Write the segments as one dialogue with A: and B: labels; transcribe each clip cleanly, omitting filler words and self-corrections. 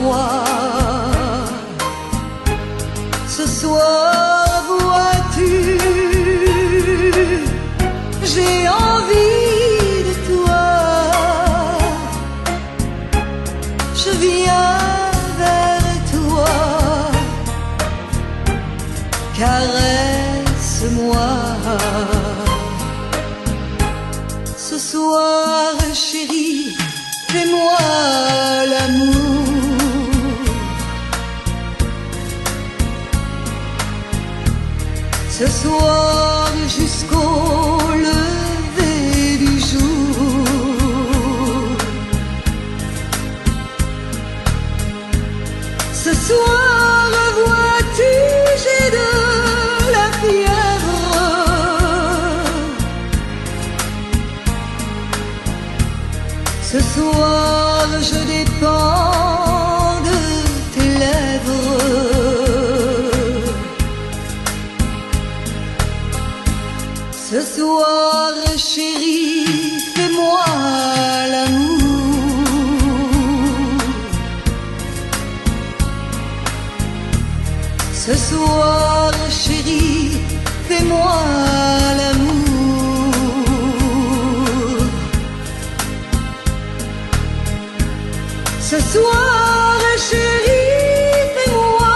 A: froid. Ce soir, vois-tu, j'ai envie de toi. Je viens vers toi, caresse-moi. Ce soir, chérie, fais-moi l'amour. Ce soir jusqu'au lever du jour. Ce soir, vois-tu, j'ai de la fièvre. Ce soir, je dépends de tes lèvres. Ce soir, chérie, fais-moi l'amour. Ce soir, chérie, fais-moi l'amour. Ce soir, chérie, fais-moi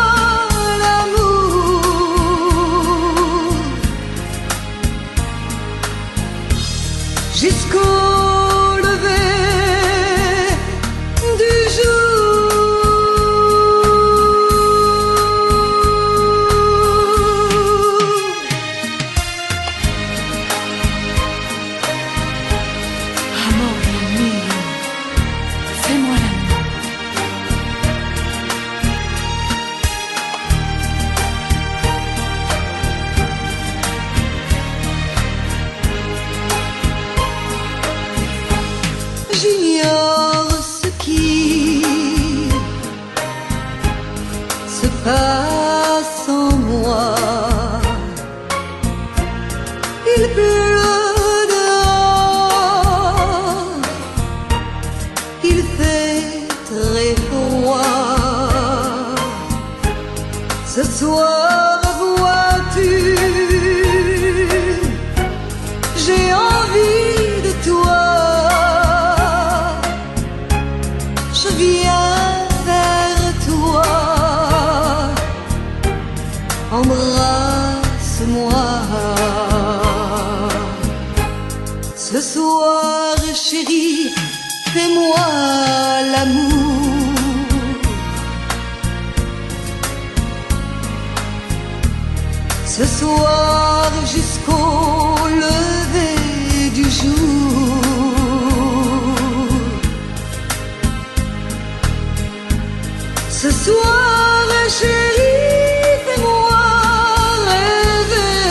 A: l'amour. Jusqu'au lever du jour. Amore mio, fais-moi l'amour. J'ignore ce qui se passe en moi. Il pleut dehors, il fait très froid. Ce soir, vois-tu, j'ai envie de toi. Je viens vers toi, embrasse-moi. Ce soir, chérie, fais-moi l'amour. Ce soir, jusqu'au lever du jour. Ce soir, chérie, fais-moi rêver.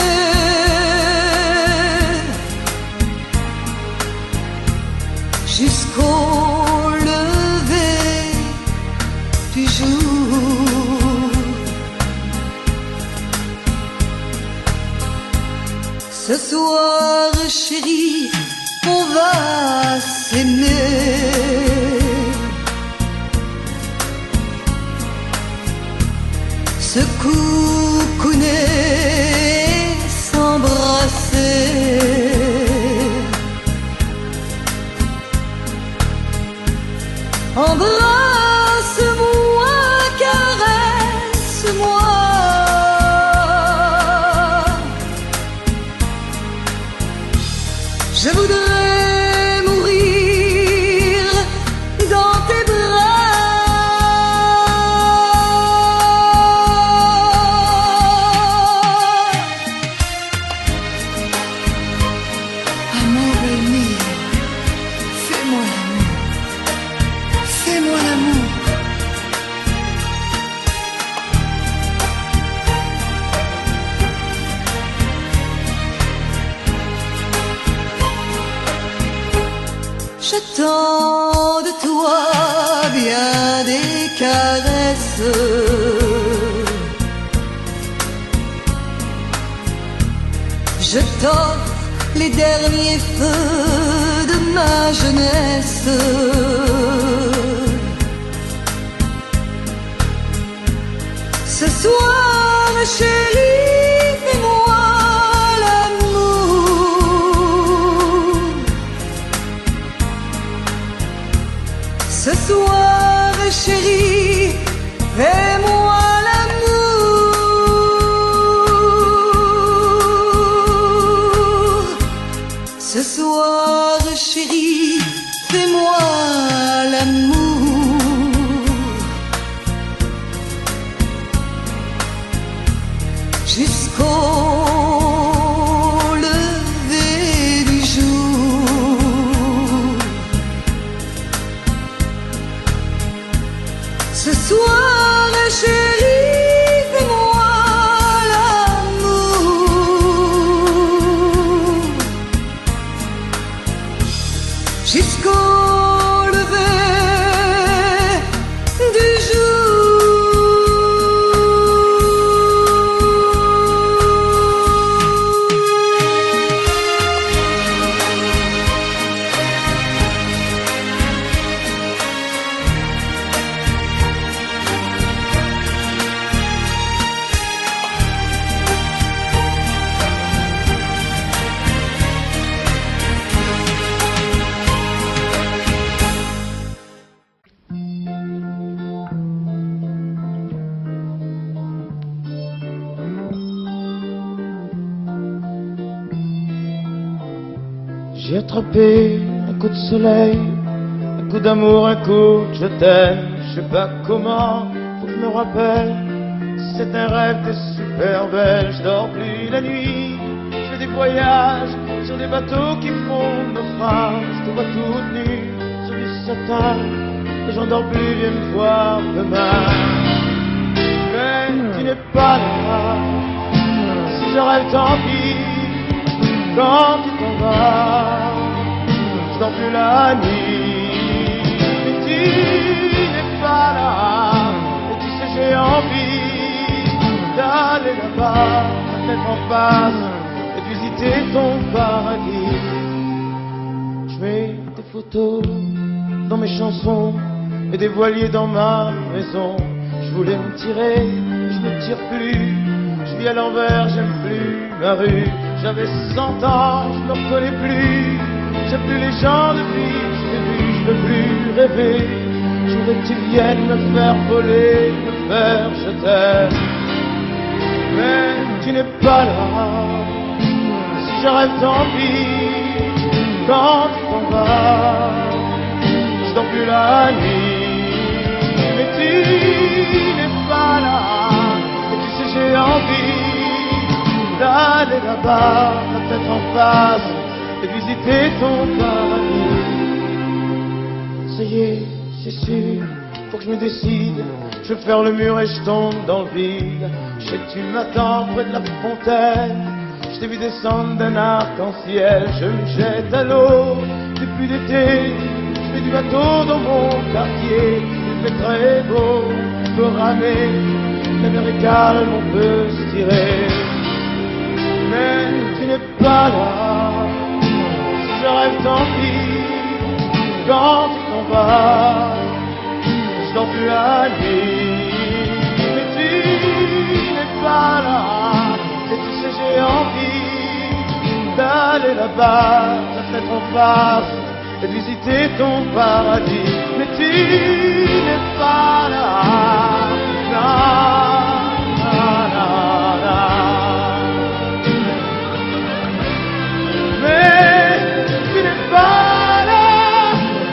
A: Jusqu'au lever du jour. Ce soir, chérie, on va s'aimer. Se coucouner, s'embrasser. Embrasse-moi, caresse-moi. Je voudrais mourir dans tes bras. Amore mio, fais-moi l'amour. Fais-moi l'amour. J'attends de toi bien des caresses. Je t'offre les derniers feux de ma jeunesse. Ce soir, chérie, fais-moi l'amour. Ce soir, chérie, fais-moi l'amour. Ce soir, chérie, fais-moi l'amour. Jusqu'au lever du jour. Ce soir, chérie, fais-moi l'amour. Jusqu'au lever du
B: J'ai attrapé un coup de soleil, un coup d'amour, un coup de je t'aime. Je sais pas comment, faut que je me rappelle. C'est un rêve, t'es super belle. Je dors plus la nuit, je fais des voyages sur des bateaux qui font naufrage. Je te vois toute nue sur du satin, et j'en dors plus, viens me voir demain. Mais tu n'es pas là, si je rêve tant pis. Quand tu t'en vas, je dors plus la nuit. Mais tu n'es pas là, et tu sais j'ai envie d'aller là-bas, la tête en face, et de visiter ton paradis. Je mets des photos dans mes chansons, et des voiliers dans ma maison. Je voulais me tirer, je me tire plus. Je vis à l'envers, j'aime plus ma rue. J'avais 100 ans, je me reconnais plus. J'aime plus les gens de vie, je t'ai vu, je veux plus rêver. Je voudrais que tu viennes me faire voler, me faire je t'aime. Mais tu n'es pas là, si je rêve tant pis. Quand tu t'en vas, je dors plus la nuit. Mais tu n'es pas là, et tu sais j'ai envie d'aller là-bas, la tête en face, et visiter ton paradis. Ça y est, c'est sûr, faut que je me décide. Je vais faire le mur et je tombe dans le vide. Je sais que tu m'attends près de la fontaine. Je t'ai vu descendre d'un arc-en-ciel. Je me jette à l'eau depuis l'été. Je fais du bateau dans mon quartier. Il fait très beau, on peut ramer. La mer est calme, on peut se tirer. Mais tu n'es pas là, si je rêve tant pis. Quand tu t'en vas, je dors plus la nuit. Mais tu n'es pas là, et tu sais j'ai envie d'aller là-bas, la tête en face, et de visiter ton paradis. Mais tu n'es pas là, non, non, non, non. Mais tu n'es pas là,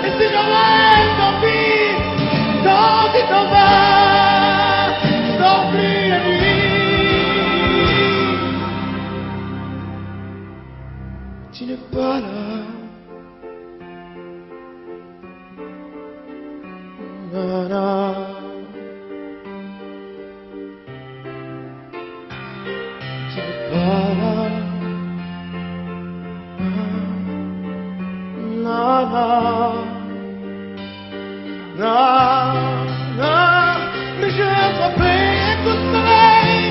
B: et si je rêve, tant pis. Quand tu t'en vas, je dors plus la nuit. Tu n'es pas là. Na, na. Tu n'es pas là. Na, na, na, na. Mais j'ai attrapé un coup de soleil,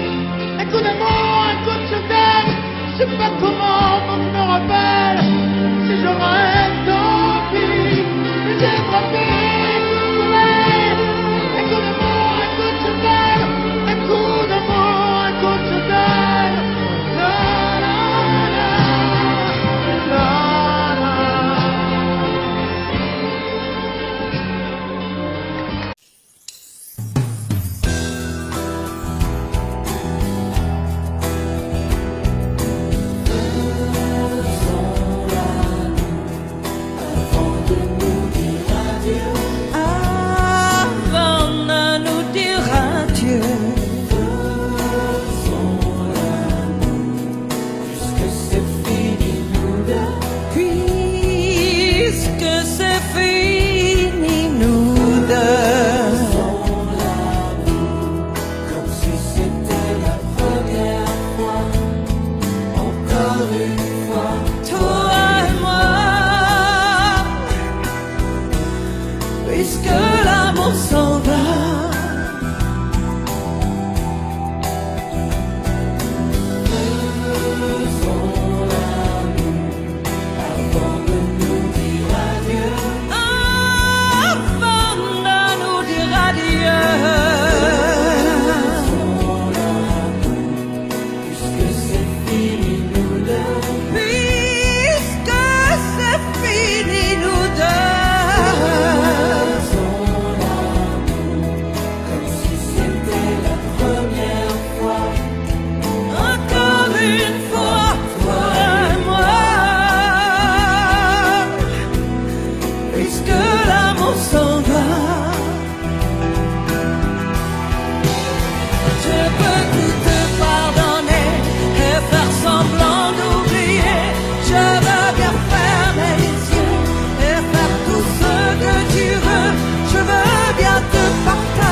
B: un coup d'amour, un coup de je t'aime. Je sais pas comment, faut que je me rappelle. Si je rêve, tant pis. Mais j'ai attrapé un coup de soleil,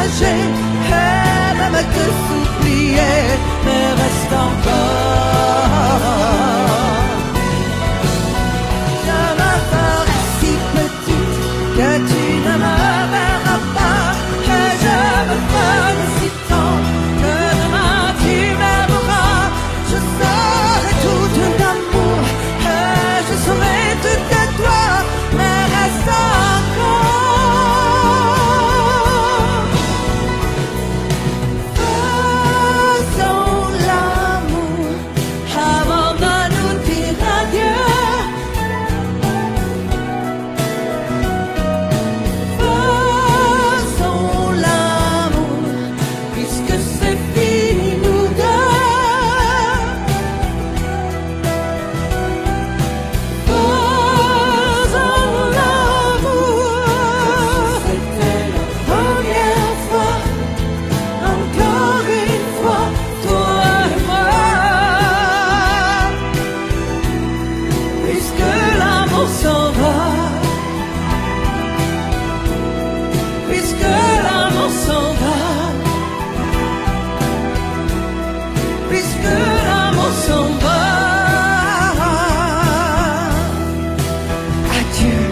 A: nager et même te souffler, mais reste encore. Je me ferai si petite que tu ne me verras pas, et je me ferai si tendre que demain tu m'aimeras. Je serai tout d'amour et je serai tout de toi, mais reste encore. Faisons l'amour avant de nous dire adieu. Faisons l'amour puisque c'est fini nous deux. Faisons l'amour. C'était la première fois, encore une fois, toi et moi. Puisque l'amour s'en va, puisque l'amour s'en va, puisque l'amour s'en va. Adieu.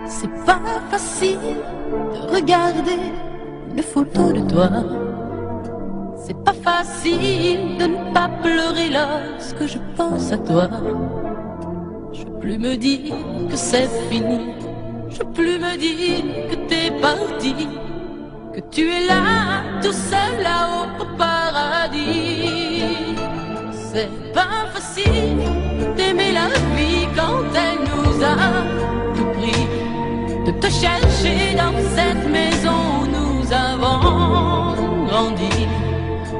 C: C'est pas facile de regarder une photo de toi. C'est pas facile de ne pas pleurer lorsque je pense à toi. Je peux plus me dire que c'est fini. Je peux plus me dire que t'es parti, que tu es là, tout seul là-haut au paradis. C'est pas facile d'aimer la vie quand elle nous a tout pris, de te chercher dans cette maison où nous avons grandi.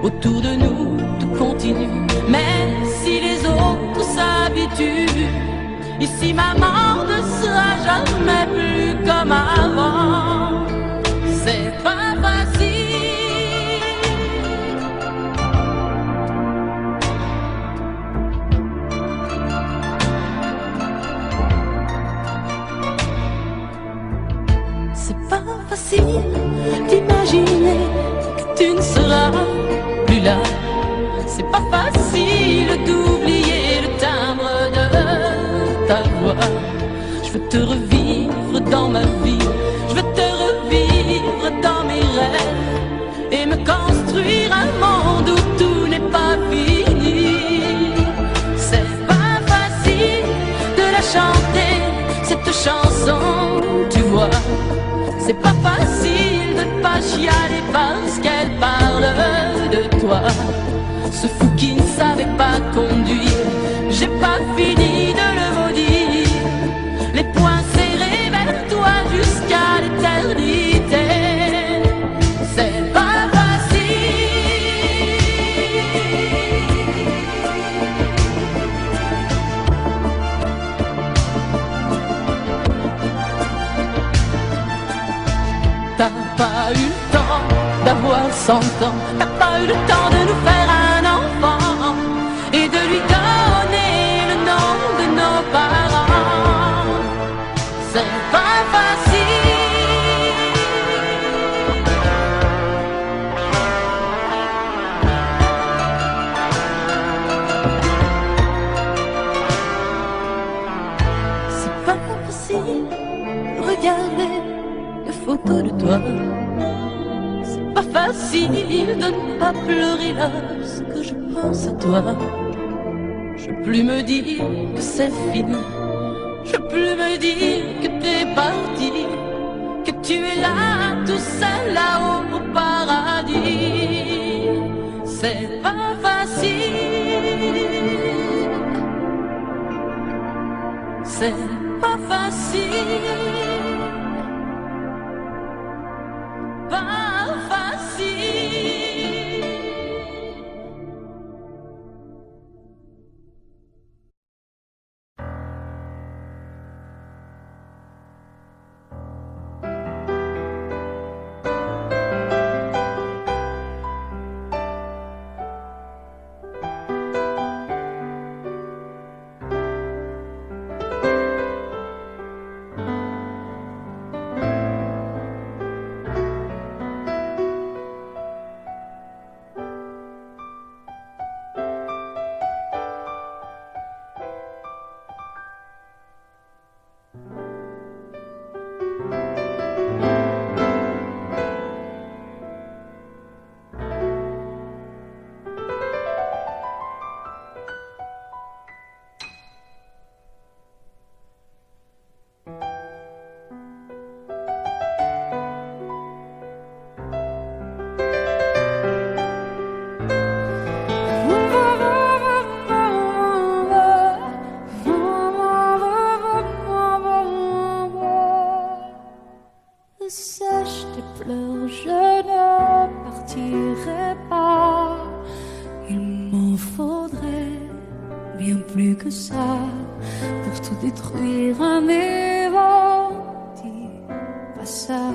C: Autour de nous, tout continue, même si les autres s'habituent. Ici, maman ne sera jamais plus comme avant. C'est pas facile. C'est pas facile d'imaginer que tu ne seras plus là. C'est pas facile d'oublier le timbre de ta voix. Je veux te revivre dans ma vie, je veux te revivre dans mes rêves et me construire un monde où tout n'est pas fini. C'est pas facile de la chanter, cette chanson, tu vois. C'est pas facile de ne pas chialer parce qu'elle parle de toi. Ce fou qui ne savait pas conduire, j'ai pas fini de le maudire. Les poings serrés vers toi jusqu'à l'éternité. C'est pas facile. T'as pas eu le temps d'avoir 100 ans, t'as pas eu le temps de nous faire un enfant et de lui donner le nom de nos parents. C'est pas facile. C'est pas facile de regarder les photos de toi. C'est pas facile de ne pas pleurer lorsque je pense à toi. Je peux plus me dire que c'est fini. Je peux plus me dire que t'es parti, que tu es là, tout seul là-haut au paradis. C'est pas facile. C'est pas facile. Pas facile. tout ça pour tout détruire, mais bon, dis pas ça.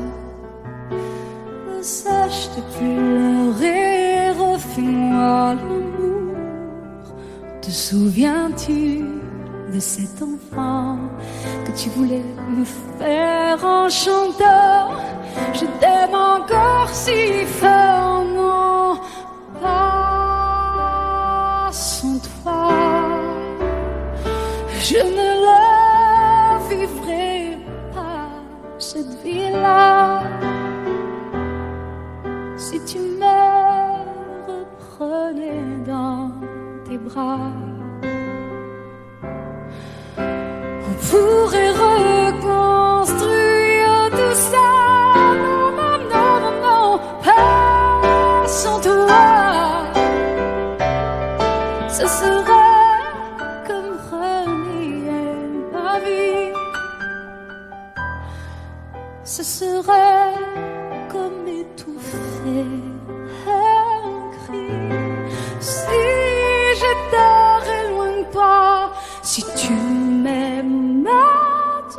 C: Ne sache plus pleurer, refais-moi l'amour. Te souviens-tu de cet enfant que tu voulais me faire en chantant? Je t'aime encore si fort, non, pas sans toi. Je ne la vivrai pas, cette vie-là, si tu me reprenais dans tes bras. On pourrait reconstruire tout ça. Non, non, non, non, non, pas sans toi. Ce serait comme renier ma vie. Ce serait comme étouffer un cri. Si j'étais loin de toi, si tu m'aimes, attends-moi.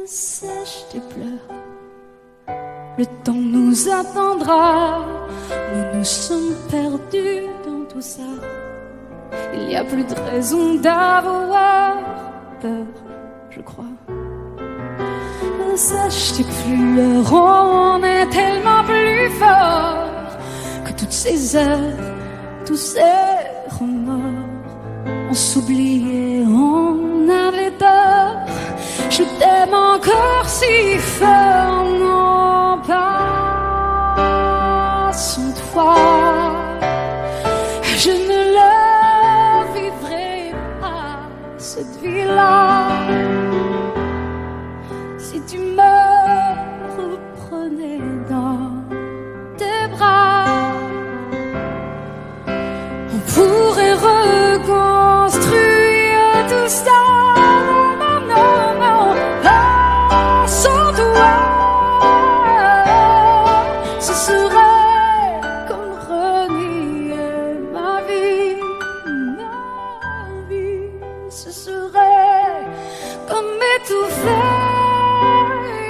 C: Sèche tes pleurs, le temps nous attendra. Nous nous sommes perdus dans tout ça. Il n'y a plus de raison d'avoir peur, je crois. Sache tes pleurs, on est tellement plus fort que toutes ces heures, tous ces remords. On s'oubliait, on avait tort. Je t'aime encore si fort, non, pas sans toi. Je ne la vivrai pas, cette vie-là, si tu me reprenais dans tes bras. On pourrait reconstruire tout ça. Non, non, non, pas sans toi. Ce serait comme renier ma vie. Ce serait comme étouffer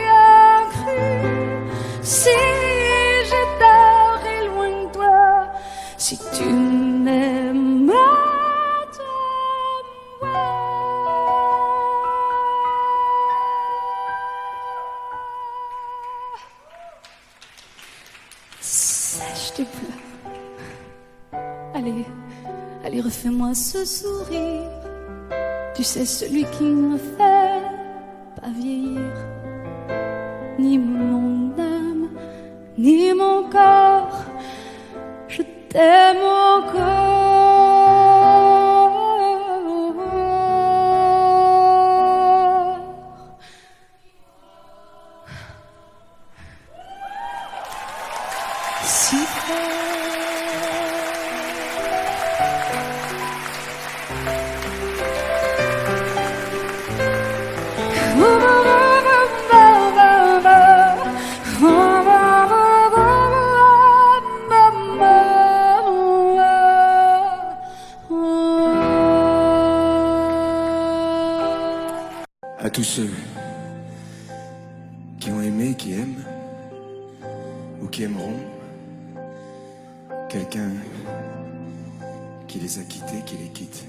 C: un cri. Si j'étais loin de toi, si tu m'aimes, attends-moi. Sèche tes pleurs. Allez, allez, refais-moi ce sourire. Tu sais, celui qui ne me fait pas vieillir. Ni mon âme, ni mon corps, je t'aime encore. Si fort.
D: À tous ceux qui ont aimé, qui aiment, ou qui aimeront, quelqu'un qui les a quittés, qui les quitte,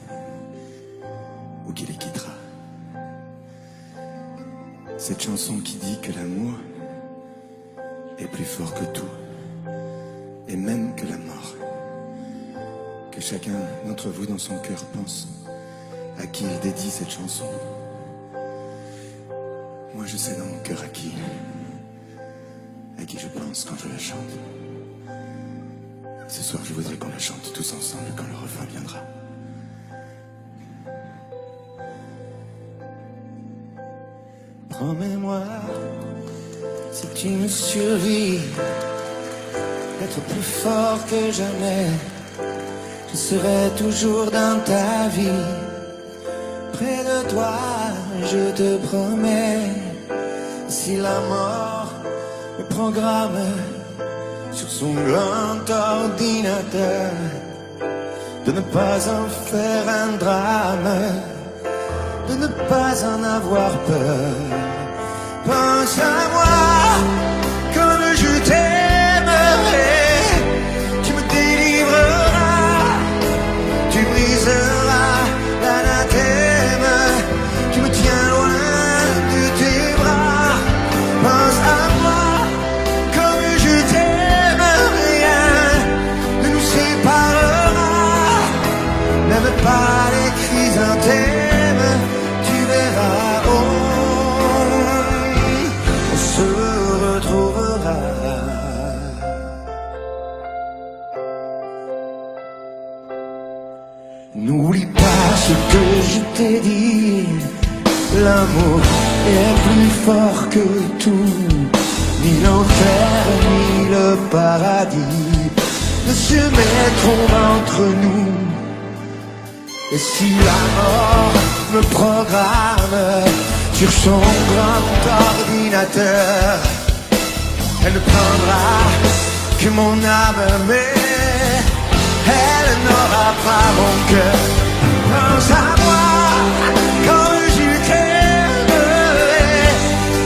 D: ou qui les quittera. Cette chanson qui dit que l'amour est plus fort que tout, et même que la mort. Que chacun d'entre vous dans son cœur pense à qui il dédie cette chanson. Moi je sais dans mon cœur à qui je pense quand je la chante. Ce soir je voudrais qu'on la chante tous ensemble quand le refrain viendra. Promets-moi, si tu me survis, d'être plus fort que jamais. Je serai toujours dans ta vie, près de toi, je te promets. Si la mort me programme, sur son grand ordinateur, de ne pas en faire un drame, de ne pas en avoir peur. Pense à moi comme je t'aimerai, tu me délivreras, tu briseras l'anathème, tu me tiens loin de tes bras. Pense à moi comme je t'aime, rien ne nous séparera, même pas les chrysanthèmes, tu verras, on se retrouvera. N'oublie pas ce que je t'ai dit, l'amour est plus fort que tout, ni l'enfer ni le paradis ne se mettront entre nous. Et si la mort me programme sur son grand ordinateur, elle ne prendra que mon âme, mais elle n'aura pas mon cœur. Pense à moi quand je t'aimerai,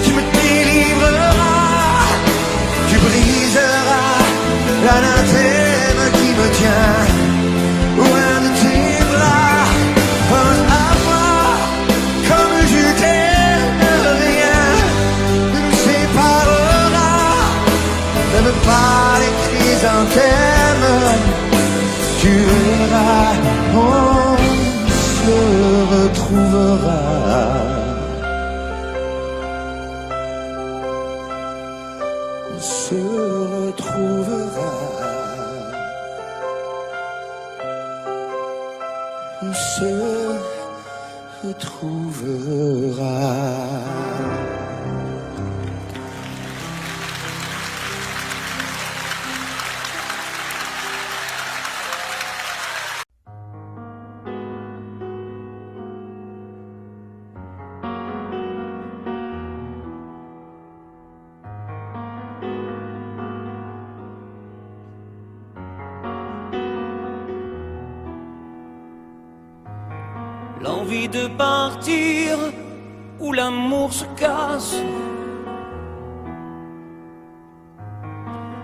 D: tu me délivreras, tu briseras l'anathème qui me tient loin de tes bras. Pense à moi comme je t'aime, rien ne nous séparera, même pas les chrysanthèmes, tu verras, on se retrouvera. On se retrouvera. On se retrouvera.
A: L'envie de partir où l'amour se casse,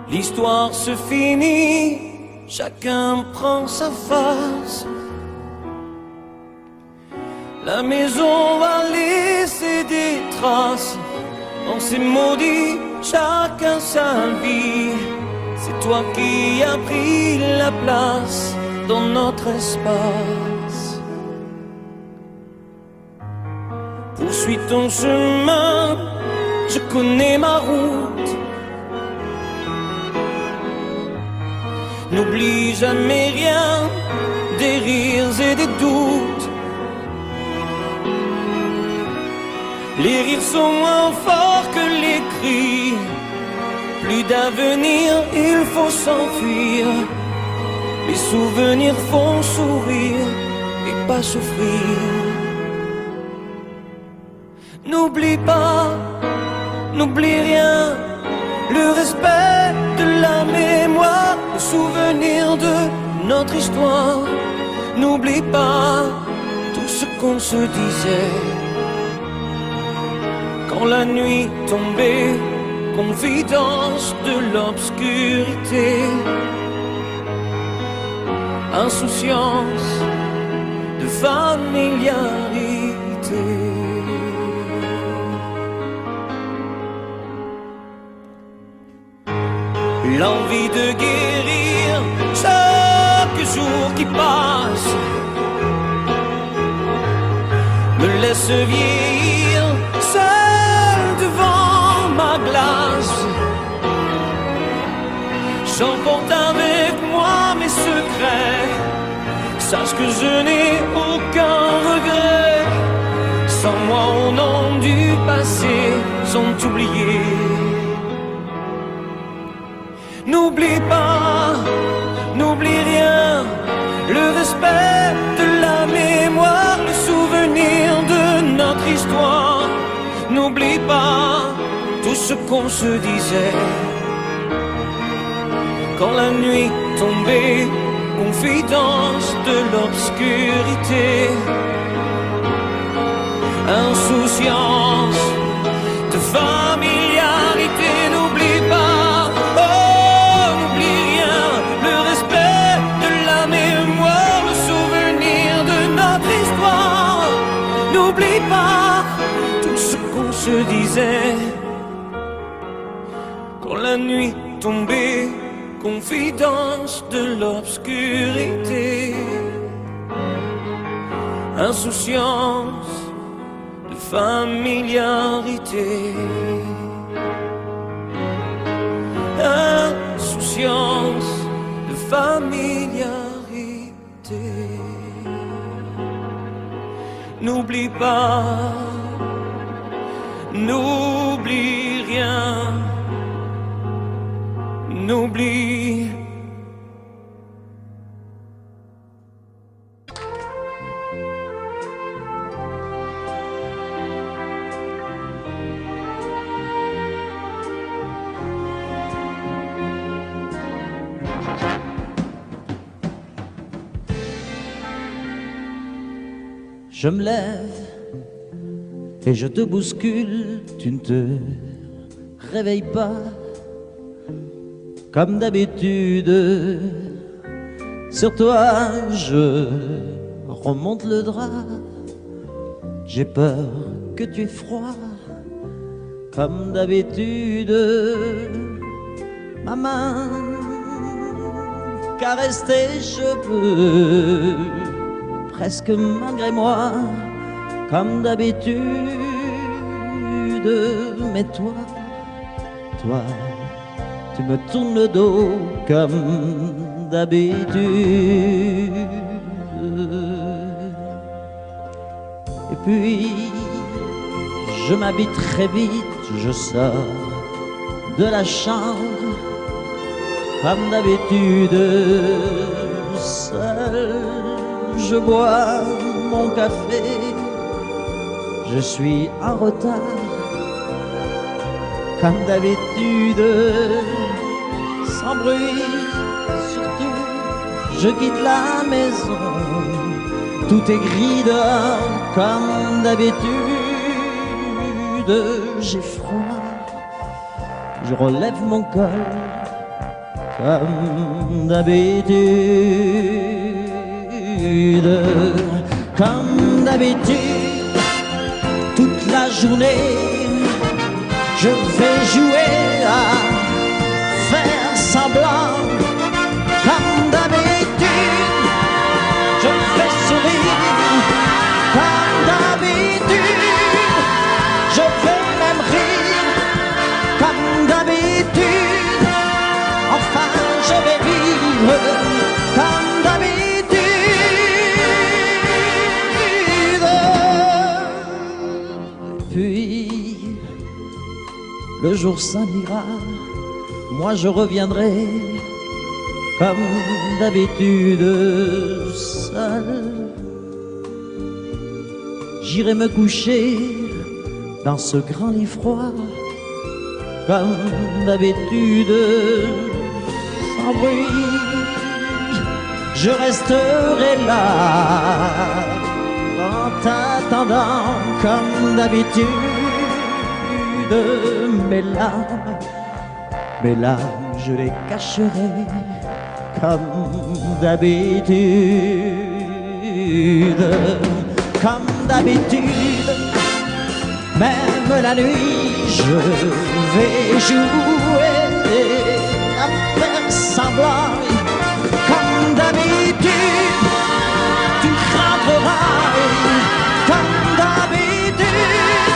A: l'histoire se finit, chacun prend sa face. La maison va laisser des traces, on s'est maudit, chacun sa vie. C'est toi qui as pris la place dans notre espace. Poursuis ton chemin, je connais ma route. N'oublie jamais rien, des rires et des doutes. Les rires sont moins forts que les cris. Plus d'avenir, il faut s'enfuir. Les souvenirs font sourire et pas souffrir. N'oublie pas, n'oublie rien, le respect de la mémoire, le souvenir de notre histoire. N'oublie pas tout ce qu'on se disait quand la nuit tombait, confidence de l'obscurité, insouciance de familiarité. L'envie de guérir chaque jour qui passe me laisse vieillir seul devant ma glace. J'emporte avec moi mes secrets, sache que je n'ai aucun regret. Sans moi au nom du passé sont oubliés. N'oublie pas, n'oublie rien, le respect de la mémoire, le souvenir de notre histoire. N'oublie pas tout ce qu'on se disait
E: quand la nuit tombait, confidence de l'obscurité, insouciance de familiarité. N'oublie pas, oh, n'oublie rien, le respect de la mémoire, le souvenir de notre histoire. N'oublie pas tout ce qu'on se disait quand la nuit tombait, confidence de l'obscurité, insouciance de familiarité, insouciance de familiarité. N'oublie pas, n'oublie rien, n'oublie.
F: Je me lève et je te bouscule, tu ne te réveilles pas comme d'habitude. Sur toi je remonte le drap, j'ai peur que tu aies froid comme d'habitude. Ma main caresse tes cheveux, presque malgré moi, comme d'habitude. Mais toi, tu me tournes le dos comme d'habitude. Et puis, je m'habille très vite, je sors de la chambre, comme d'habitude, seul. Je bois mon café, je suis en retard, comme d'habitude, sans bruit, surtout, je quitte la maison, tout est gris dehors, comme d'habitude, j'ai froid, je relève mon col, comme d'habitude. Comme d'habitude, toute la journée, je vais jouer à faire semblant. Comme d'habitude, je fais sourire. Comme d'habitude, je vais même rire. Comme d'habitude, enfin je vais vivre. Comme d'habitude. Puis, le jour s'en ira, moi je reviendrai, comme d'habitude, seul. J'irai me coucher dans ce grand lit froid, comme d'habitude, sans bruit. Je resterai là, en t'attendant comme d'habitude. Mes larmes, je les cacherai comme d'habitude. Comme d'habitude, même la nuit, je vais jouer à faire semblant. Comme d'habitude, tu rentreras. Comme d'habitude,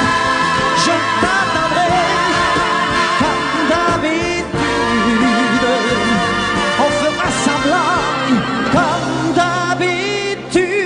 F: je t'attendrai. Comme d'habitude, on fera semblant. Comme d'habitude.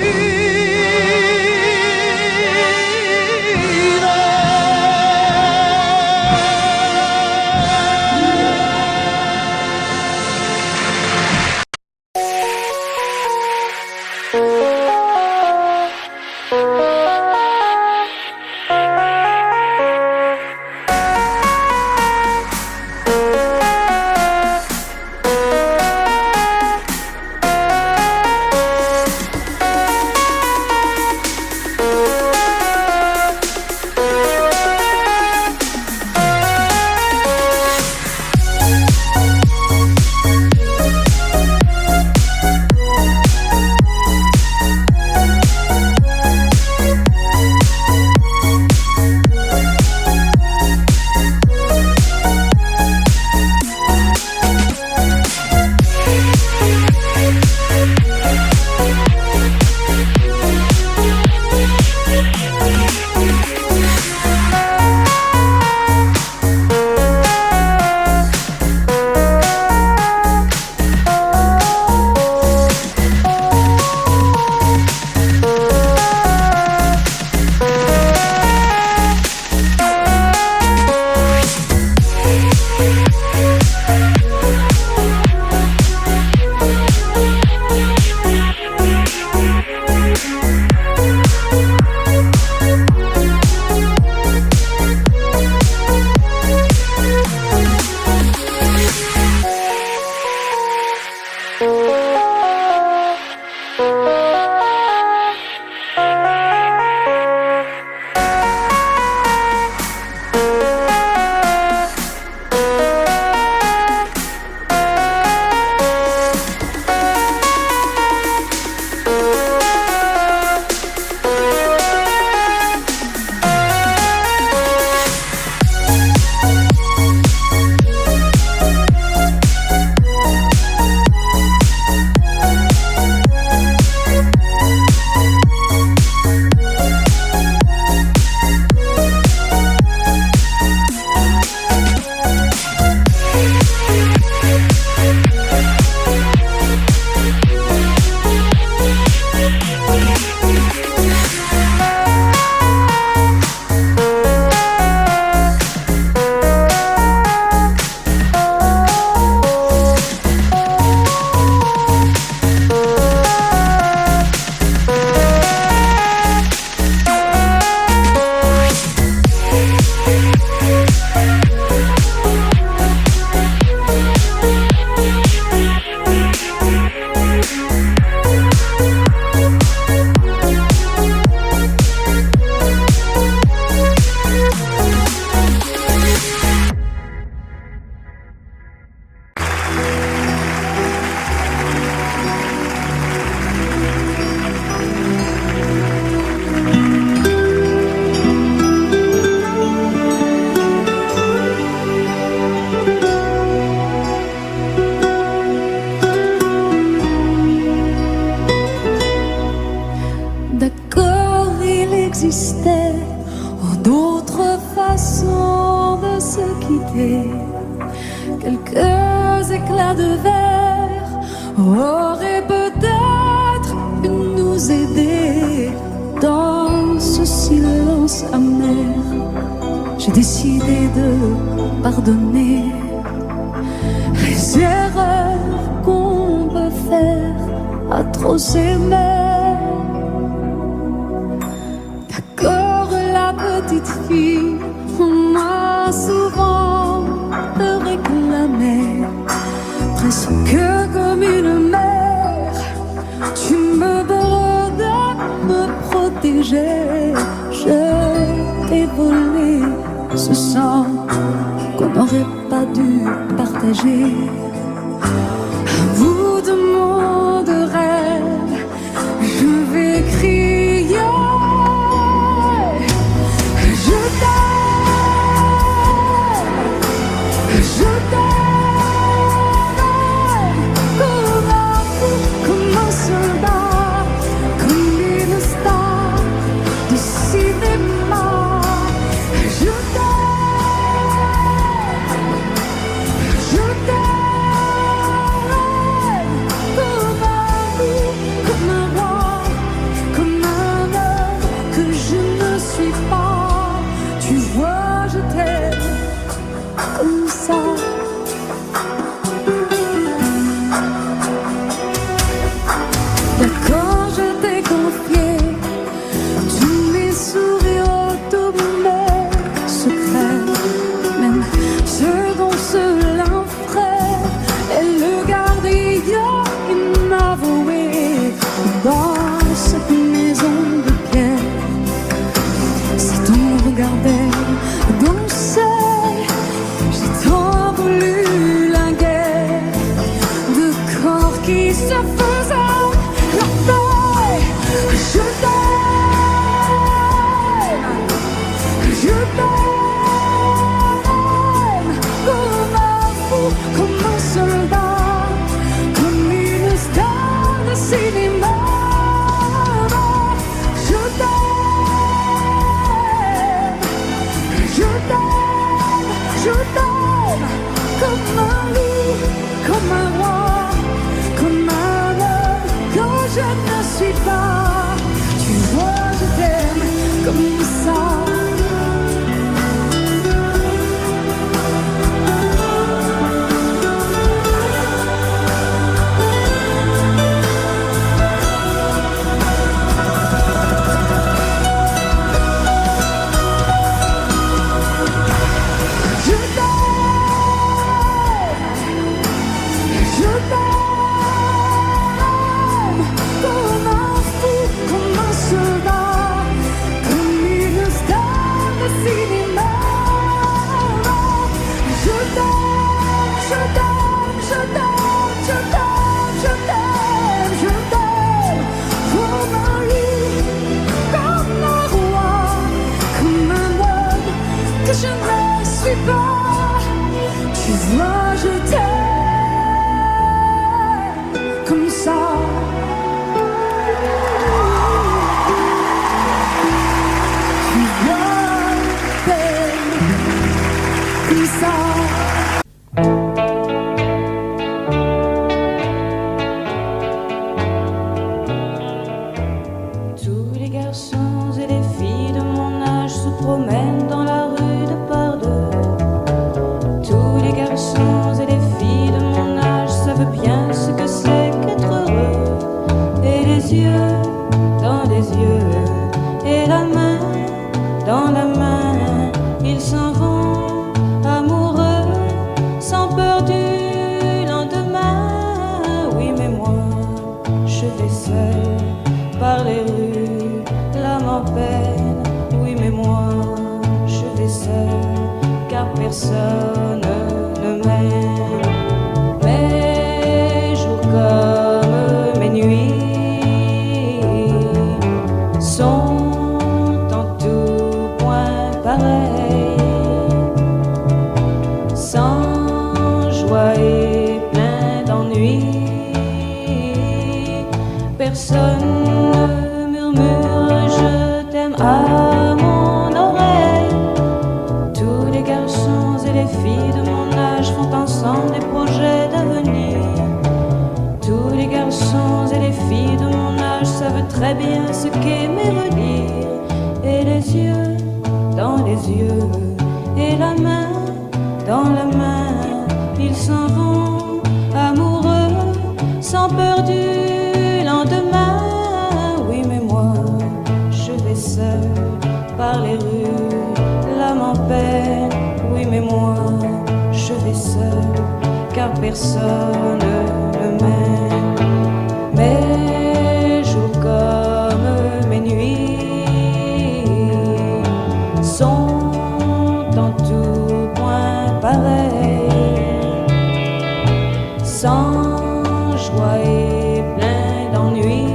C: quitté. Quelques éclats de verre auraient peut-être pu nous aider. Dans ce silence amer, j'ai décidé de pardonner les erreurs qu'on peut faire à trop s'aimer. D'accord, la petite fille, on m'a souvent réclamé, presque comme une mère. Tu me dois de me protéger. Je t'ai volé ce sang qu'on n'aurait pas dû partager. À bout de mots de rêve, je vais crier. Je t'aime, je t'aime, comme un fou, comme un soldat, comme une star de cinéma. Je t'aime, comme un fou, comme un roi, comme un homme que je ne suis pas. Tu vois, je t'aime comme ça. D'accord, je t'ai confié tous mes sourires, tous mes secrets, même ceux dont seul un frère est le gardien inavoué dans cette maison de pierre. Si ton regardait danser, j'ai tant voulu la guerre de corps qui se faisaient la paix. Je t'aime, comme un fou, comme un soldat, comme une star de cinéma. Je t'aime, je t'aime, je t'aime, comme un loup, comme un roi, comme un homme que je ne suis pas. Tu vois, je t'aime comme ça. Je t'aime, comme un fou, comme un soldat, comme une star de cinéma. Je t'aime, je t'aime, je t'aime, je t'aime, je t'aime, je t'aime, comme un loup, comme un roi, comme un homme que je ne suis pas. Tu vois, je t'aime comme ça. Tu vois, je t'aime comme ça.
G: Tous les garçons et les filles de mon âge se promènent dans la rue de par deux. Tous les garçons et les filles de mon âge savent bien ce que c'est qu'être heureux. Et les yeux dans les yeux, et la main dans la main, ils s'en vont amoureux, sans peur du lendemain. Oui, mais moi, je vais seul par les rues, l'âme en peine. Oui, mais moi, je vais seul, car personne ne m'aime. Mes jours comme mes nuits sont en tout point pareils, sans joie et plein d'ennui. Personne ne murmure je t'aime à mon oreille. Tous les garçons et les filles yeux et la main dans la main, ils s'en vont amoureux, sans peur du lendemain. Oui, mais moi, je vais seul par les rues, l'âme en peine. Oui, mais moi, je vais seul, car personne ne m'aime. Mes jours comme mes nuits sont en tout point pareils, sans joie et plein d'ennui.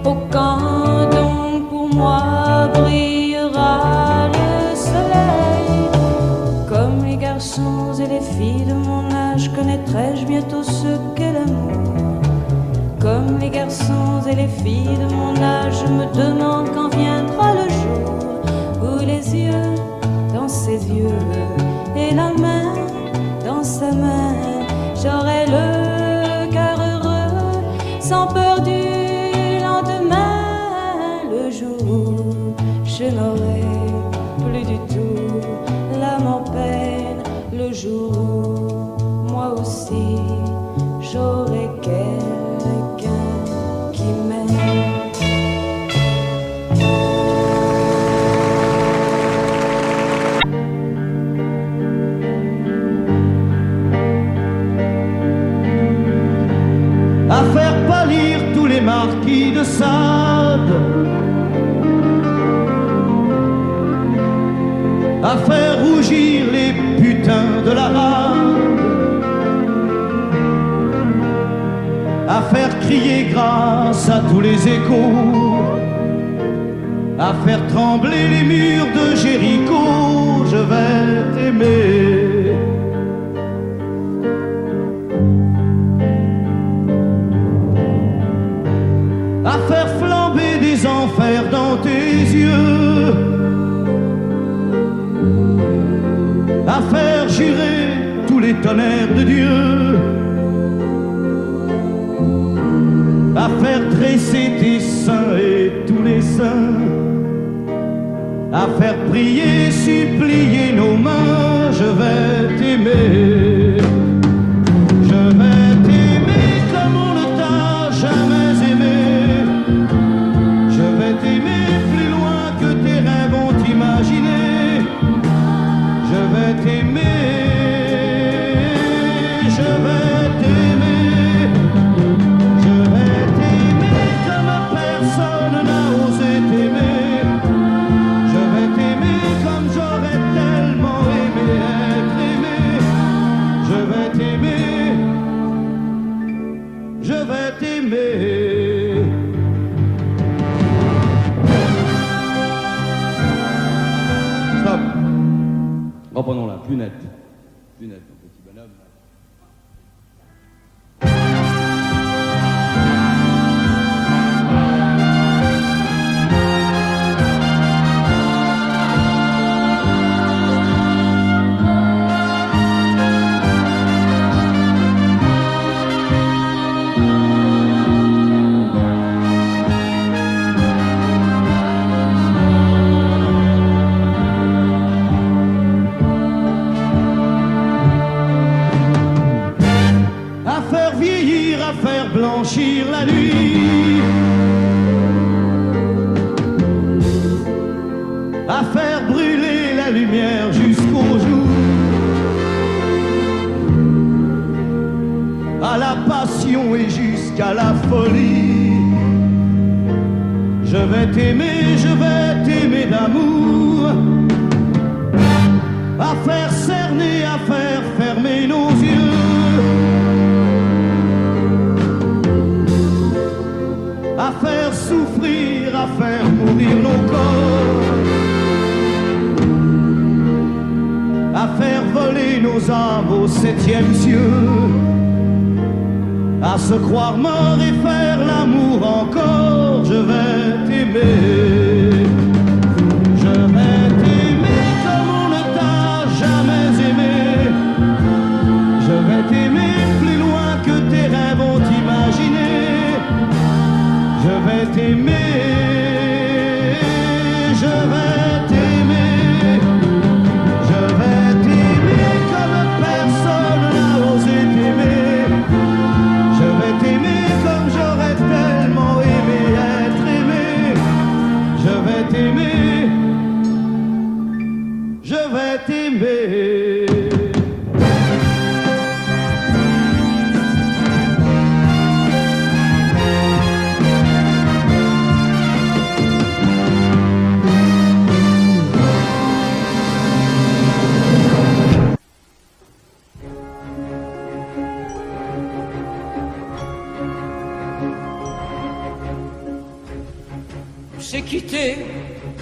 G: Oh, quand donc pour moi brillera le soleil, comme les garçons et les filles de mon âge, connaîtrai-je bientôt ce qu'est l'amour. Comme les garçons et les filles de mon âge, je me demande quand viendra le jour où les yeux dans ses yeux et la main dans sa main, j'aurai le cœur heureux, sans peur du lendemain. Le jour où je n'aurai plus du tout l'âme en peine, le jour où moi aussi j'aurai quelqu'un qui m'aime.
B: À faire pâlir tous les marquis de Sade, à faire rougir les putains de la rade, à faire crier grâce à tous les échos, à faire trembler les murs de Jéricho. Je vais t'aimer. À faire flamber des enfers dans tes yeux, à faire jurer tous les tonnerres de Dieu, à faire dresser tes seins et tous les saints, à faire prier, supplier nos mains. Je vais t'aimer. Je vais t'aimer comme on ne t'a jamais aimé. Je vais t'aimer plus loin que tes rêves ont imaginé. Je vais t'aimer, je vais t'aimer, je vais t'aimer comme personne n'a osé t'aimer. Je vais t'aimer comme j'aurais tellement aimé être aimé. Je vais t'aimer, je vais t'aimer. Stop. Reprenons la plus nette. Plus nette, mon petit bonhomme. À faire vieillir, à faire blanchir la nuit, à faire brûler la lumière jusqu'au jour, à la passion et jusqu'à la folie. Je vais t'aimer d'amour, à faire cerner, à faire fermer nos yeux, à faire souffrir, à faire mourir nos corps, à faire voler nos âmes au septième cieux, à se croire mort et faire l'amour encore. Je vais t'aimer. Je vais t'aimer comme on ne t'a jamais aimé. Je vais t'aimer plus loin que tes rêves ont imaginé. Je vais t'aimer, je vais aimé.
E: C'est quitté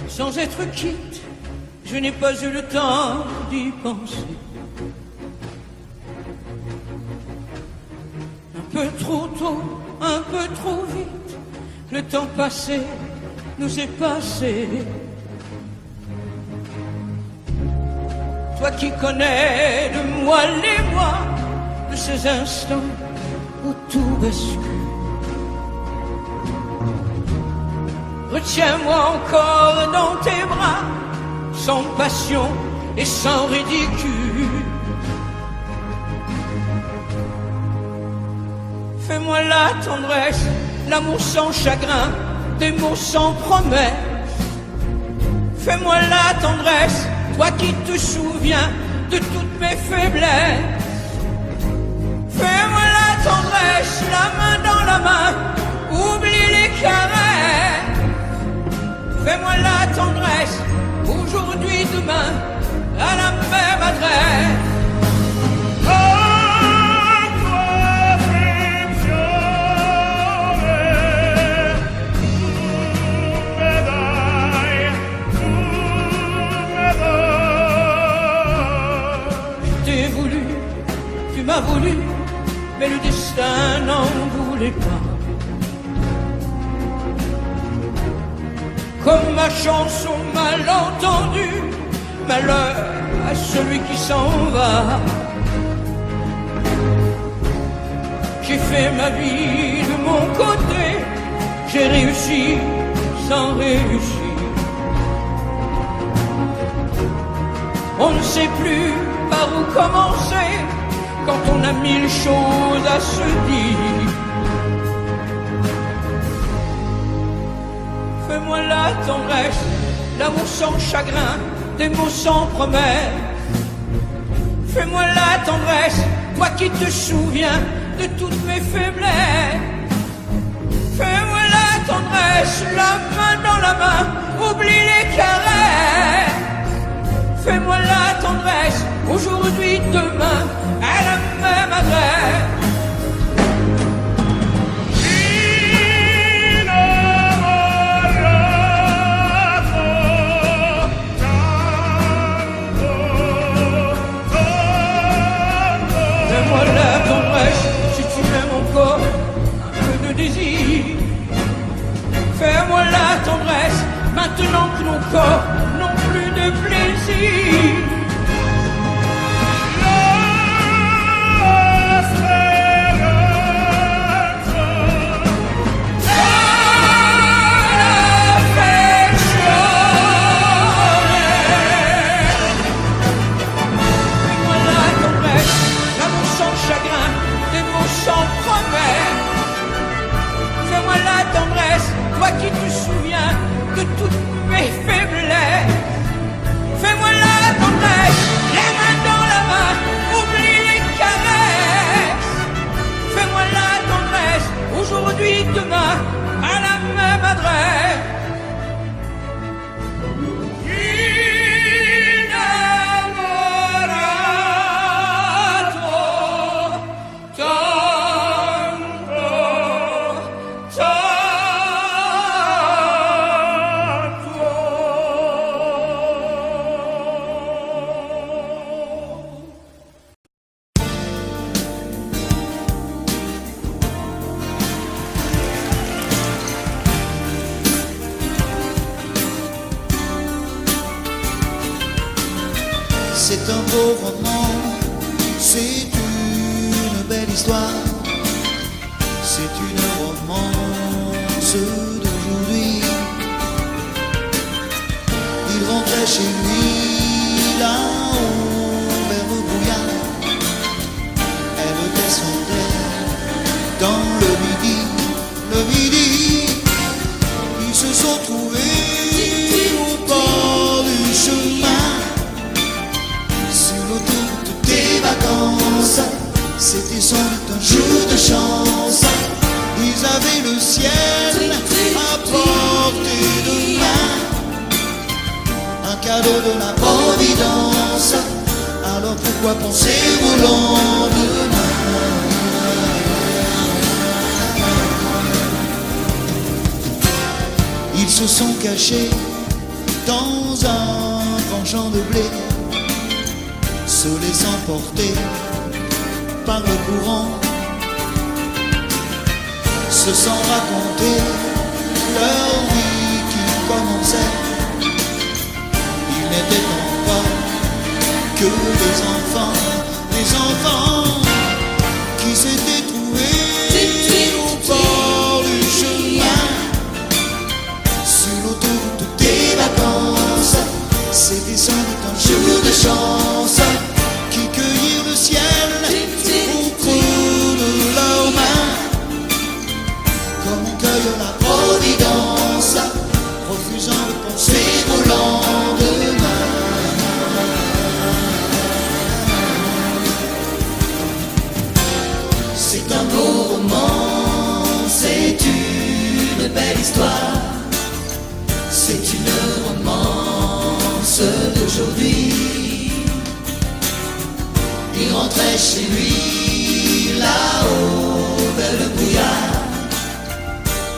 E: sans être quitte, je n'ai pas eu le temps d'y penser. Un peu trop tôt, un peu trop vite, le temps passé nous est passé. Toi qui connais de moi les mois, de ces instants où tout bascule. Retiens-moi encore dans tes bras, sans passion et sans ridicule. Fais-moi la tendresse, l'amour sans chagrin, des mots sans promesse. Fais-moi la tendresse, toi qui te souviens de toutes mes faiblesses. Fais-moi la tendresse, la main dans la main, oublie les caresses. Fais-moi la tendresse, aujourd'hui, demain, à la même adresse. Je t'ai voulu, tu m'as voulu, mais le destin n'en voulait pas. Comme ma chanson mal entendue, malheur à celui qui s'en va. J'ai fait ma vie de mon côté, j'ai réussi sans réussir. On ne sait plus par où commencer quand on a mille choses à se dire. Fais-moi la tendresse, l'amour sans chagrin, des mots sans promesse. Fais-moi la tendresse, toi qui te souviens de toutes mes faiblesses. Fais-moi la tendresse, la main dans la main, oublie les caresses. Fais-moi la tendresse, aujourd'hui, demain, à la même adresse. Fais-moi la tendresse, si tu m'aimes encore, un peu de désir. Fais-moi la tendresse, maintenant que nos corps n'ont plus de plaisir. Fais-moi la tendresse, toi qui te souviens de toutes mes faiblesses. Fais-moi la tendresse, la main dans la main, oublie les caresses. Fais-moi la tendresse, aujourd'hui, demain, à la même adresse.
D: C'est un beau roman, c'est une belle histoire, c'est une romance d'aujourd'hui. Il rentrait chez lui là-haut vers le brouillard, elle descendait dans le midi, ils se sont trouvés au bord du chemin. de la providence, alors pourquoi penser au lendemain? Ils se sont cachés dans un grand champ de blé, se laissant porter par le courant, se sont racontés leur vie qui commençait. Ils n'étaient pas que des enfants qui s'étaient trouvés au bord du chemin, sur l'autoroute des vacances. C'était sans doute un jour de chance qui cueillirent le ciel au creux de leurs mains, comme on cueille la providence, refusant de penser au lendemain. C'est un beau roman, c'est une belle histoire, c'est une romance d'aujourd'hui. Il rentrait chez lui là-haut vers le brouillard,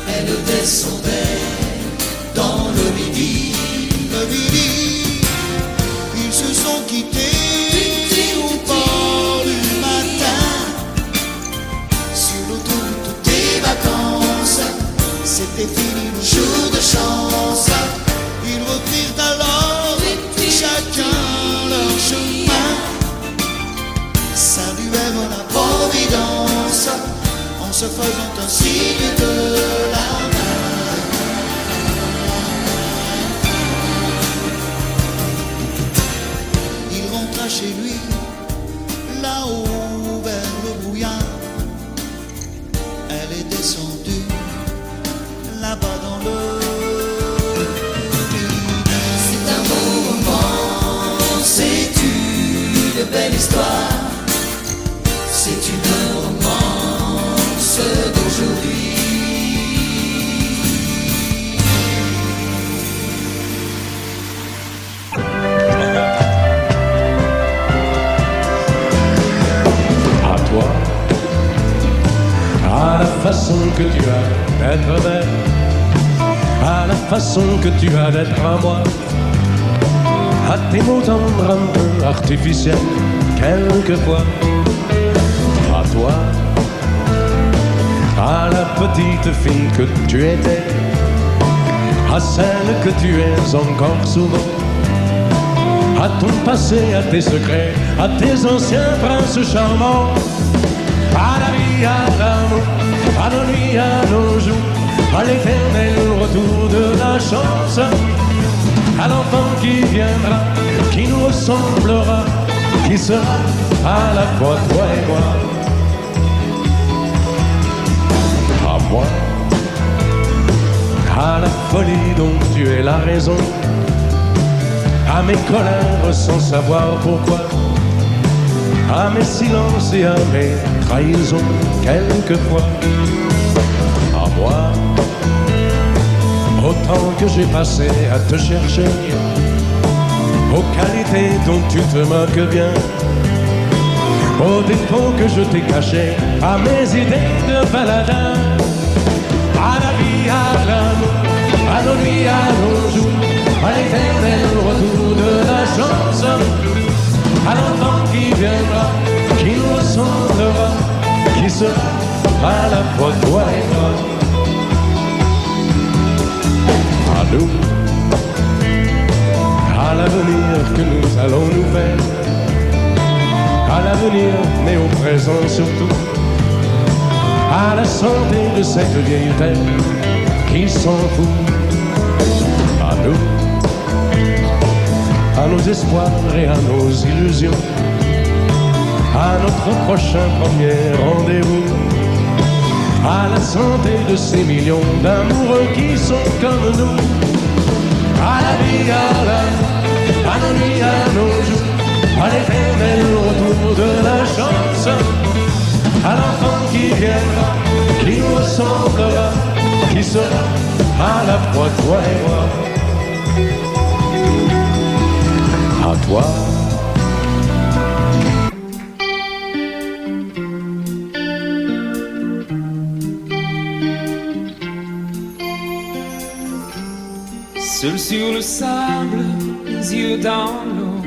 D: elle descendait dans le midi. Le midi, ils se sont quittés au bord du matin, sur l'autoroute des vacances. C'était fini le jour de chance. Ils reprirent alors chacun leur chemin, saluèrent la providence en se faisant un signe de la main. Il rentra chez lui là-haut vers le brouillard, elle est descendue là-bas dans le midi. C'est un beau roman, c'est une belle histoire, c'est une romance d'aujourd'hui.
H: À toi, à la façon que tu as d'être belle, à la façon que tu as d'être à moi, à tes mots tendres un peu artificiels quelquefois. À toi, à la petite fille que tu étais, à celle que tu es encore souvent, à ton passé, à tes secrets, à tes anciens princes charmants, à la vie, à l'amour, à nos nuits, à nos jours, à l'éternel retour de la chance, à l'enfant qui viendra, qui nous ressemblera, qui sera à la fois toi et moi. À moi, à la folie dont tu es la raison, à mes colères sans savoir pourquoi, à mes silences et à mes trahisons quelquefois. À moi, au temps que j'ai passé à te chercher, aux qualités dont tu te moques bien, aux défauts que je t'ai cachés, à mes idées de baladin, à la vie, à l'amour, à nos nuits, à nos jours, à l'éternel retour de la chance, à l'enfant qui viendra, qui nous ressemblera, qui sera à la fois toi et moi. À nous, à l'avenir que nous allons nous faire, à l'avenir mais au présent surtout, à la santé de cette vieille terre qui s'en fout. À nous, à nos espoirs et à nos illusions, à notre prochain premier rendez-vous, à la santé de ces millions d'amoureux qui sont comme nous, à la vie, à l'amour, à nos nuits, à nos jours, à l'éternel retour de la chance, à l'enfant qui viendra, qui nous ressemblera, qui sera à la fois toi et moi. toi.
E: Seul sur le sable, les yeux dans l'eau,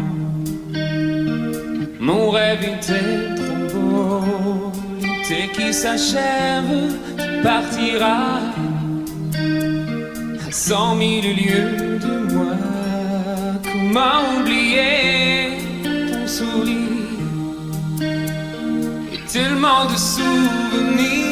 E: mon rêve était trop beau. L'été qui s'achève, tu partiras à 100 000 lieues de moi. Comment oublier ton sourire et tellement de souvenirs.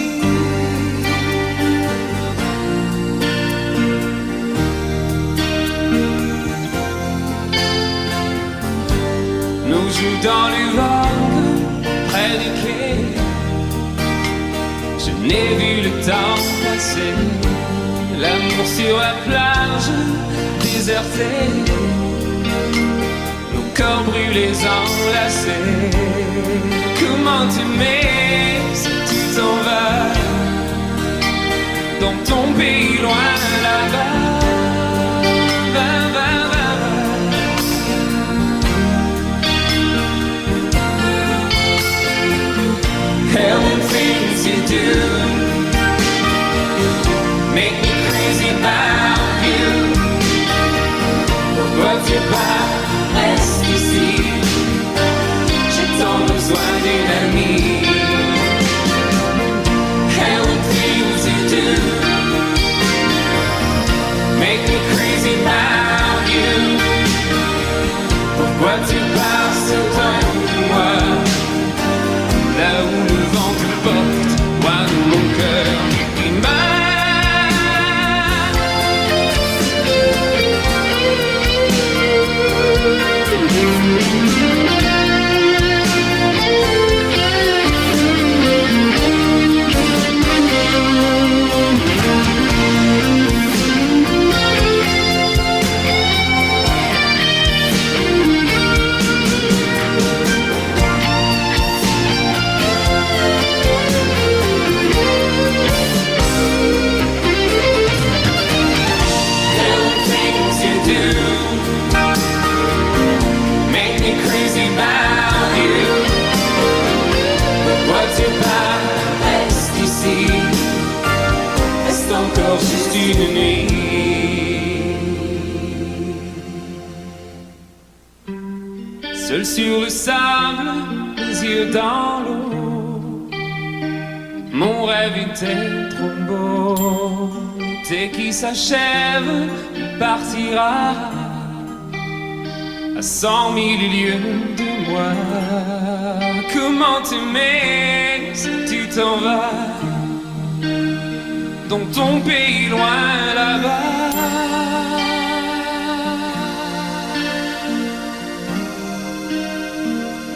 E: Nous jouons dans les vagues près du quai. Je n'ai vu le temps passer. L'amour sur la plage désertée, nos corps brûlés enlacés. Comment t'aimer si tu t'en vas dans ton pays loin là-bas. Hell and things you do make me crazy about you. Pourquoi tu pars, reste ici. J'ai tant besoin d'une amie. Hell and things you do make me crazy about you. Pourquoi tu pars si loin de moi? Là où le vent te porte, loin de mon cœur qui juste une nuit. Seul sur le sable, les yeux dans l'eau, mon rêve était trop beau. L'été qui s'achève, il partira à 100 000 lieues de moi. Comment t'aimer si tu t'en vas dans ton pays loin là-bas.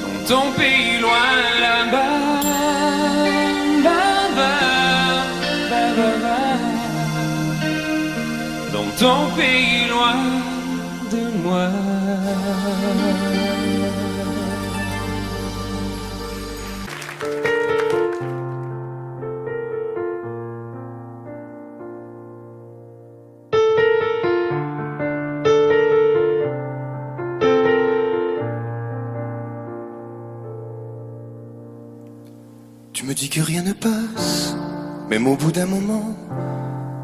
E: Dans ton pays loin là-bas. Dans ton pays loin de moi.
D: Tu me dis que rien ne passe, même au bout d'un moment,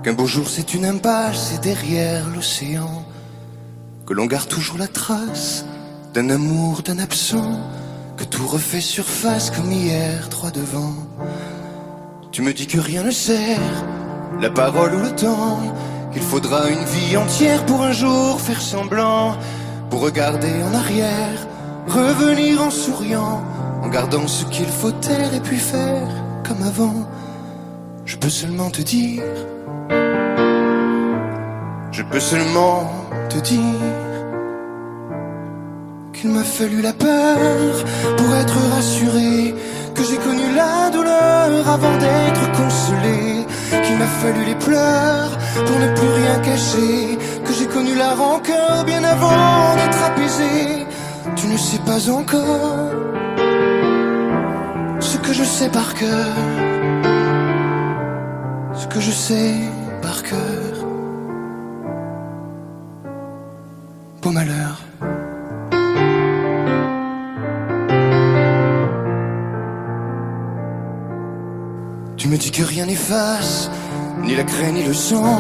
D: qu'un beau jour c'est une impasse et derrière l'océan, que l'on garde toujours la trace d'un amour, d'un absent, que tout refait surface comme hier, droit devant. Tu me dis que rien ne sert, la parole ou le temps, qu'il faudra une vie entière pour un jour faire semblant, pour regarder en arrière, revenir en souriant, en gardant ce qu'il faut taire et puis faire comme avant. Je peux seulement te dire, je peux seulement te dire qu'il m'a fallu la peur pour être rassuré, que j'ai connu la douleur avant d'être consolé, qu'il m'a fallu les pleurs pour ne plus rien cacher, que j'ai connu la rancœur bien avant d'être apaisé. Tu ne sais pas encore ce que je sais par cœur, ce que je sais par cœur. Beau malheur. Tu me dis que rien n'efface, ni la craie ni le sang,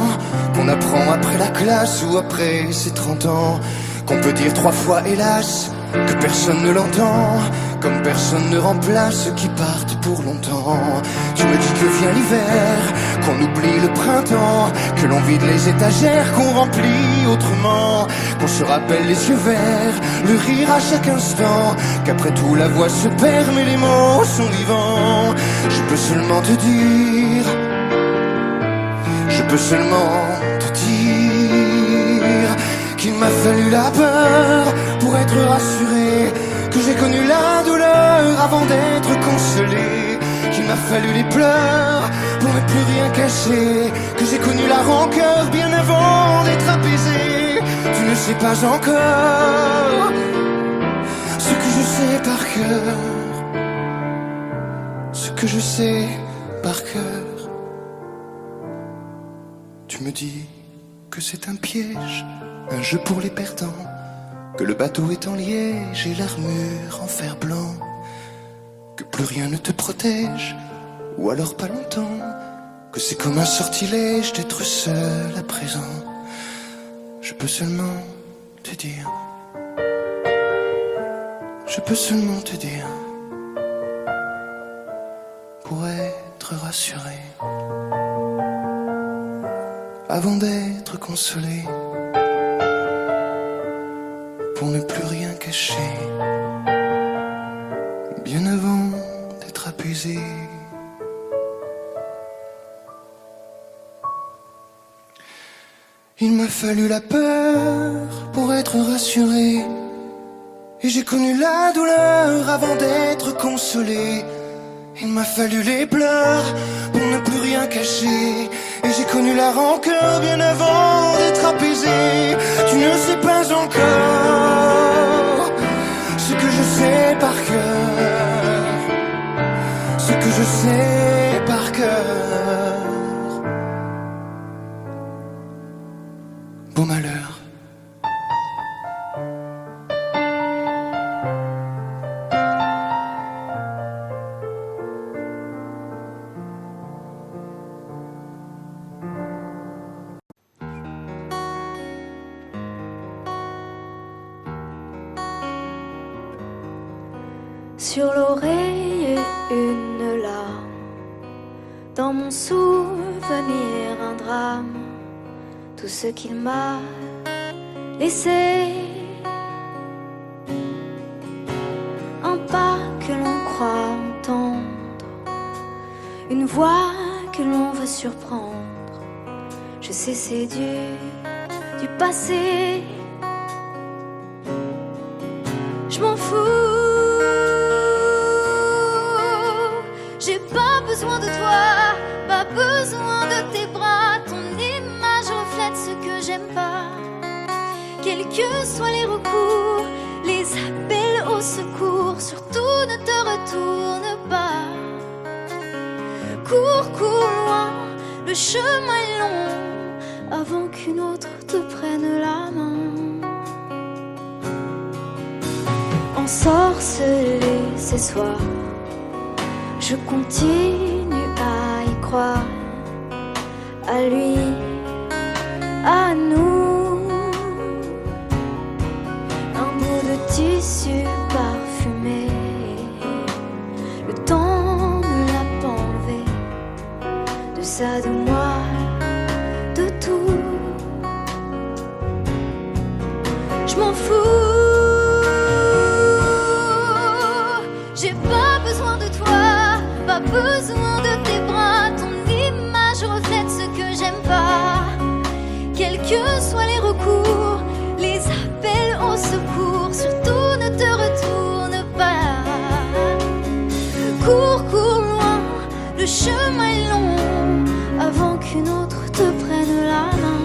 D: qu'on apprend après la classe ou après ses 30 ans, qu'on peut dire 3 fois hélas, que personne ne l'entend, comme personne ne remplace ceux qui partent pour longtemps. Tu me dis que vient l'hiver, qu'on oublie le printemps, que l'on vide les étagères, qu'on remplit autrement, qu'on se rappelle les yeux verts, le rire à chaque instant, qu'après tout la voix se perd mais les mots sont vivants. Je peux seulement te dire, je peux seulement te dire qu'il m'a fallu la peur pour être rassuré, que j'ai connu la douleur avant d'être consolé, qu'il m'a fallu les pleurs pour ne plus rien cacher, que j'ai connu la rancœur bien avant d'être apaisé. Tu ne sais pas encore ce que je sais par cœur, ce que je sais par cœur. Tu me dis que c'est un piège, un jeu pour les perdants, que le bateau est en liège et l'armure en fer blanc, que plus rien ne te protège, ou alors pas longtemps, que c'est comme un sortilège d'être seul à présent. Je peux seulement te dire, je peux seulement te dire, pour être rassuré, avant d'être consolé, pour ne plus rien cacher, bien avant d'être apaisé. Il m'a fallu la peur pour être rassuré, et j'ai connu la douleur avant d'être consolé. Il m'a fallu les pleurs pour ne plus rien cacher, et j'ai connu la rancœur bien avant d'être apaisé. Tu ne sais pas encore ce que je sais par cœur, ce que je sais par cœur. Beau malheur.
G: Sur l'oreille une larme, dans mon souvenir un drame, tout ce qu'il m'a laissé, un pas que l'on croit entendre, une voix que l'on veut surprendre. Je sais c'est du passé, je m'en fous. J'ai pas besoin de toi, pas besoin de tes bras. Ton image reflète ce que j'aime pas. Quels que soient les recours, les appels au secours, surtout ne te retourne pas. Cours, cours loin, le chemin est long, avant qu'une autre te prenne la main. Ensorcelé ces soirs, je continue à y croire, à lui, à nous. Un bout de tissu parfumé, le temps ne l'a pas enlevé, de ça, de moi, de tout. Je m'en fous. J'ai pas besoin de toi, pas besoin de tes bras. Ton image reflète ce que j'aime pas. Quels que soient les recours, les appels au secours, surtout ne te retourne pas. Cours, cours loin, le chemin est long, avant qu'une autre te prenne la main.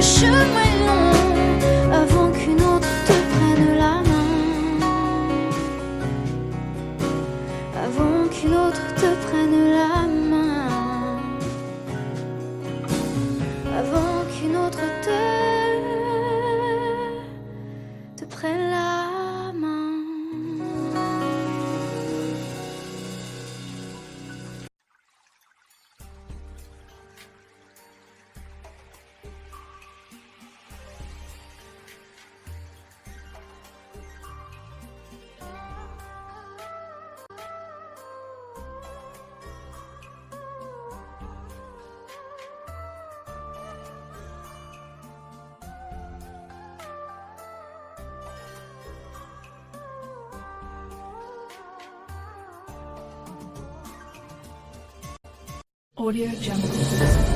G: le chemin est long avant qu'une autre te prenne la main. Avant qu'une autre te prenne la main. Avant qu'une autre te prenne la main.
A: Audio Jungle.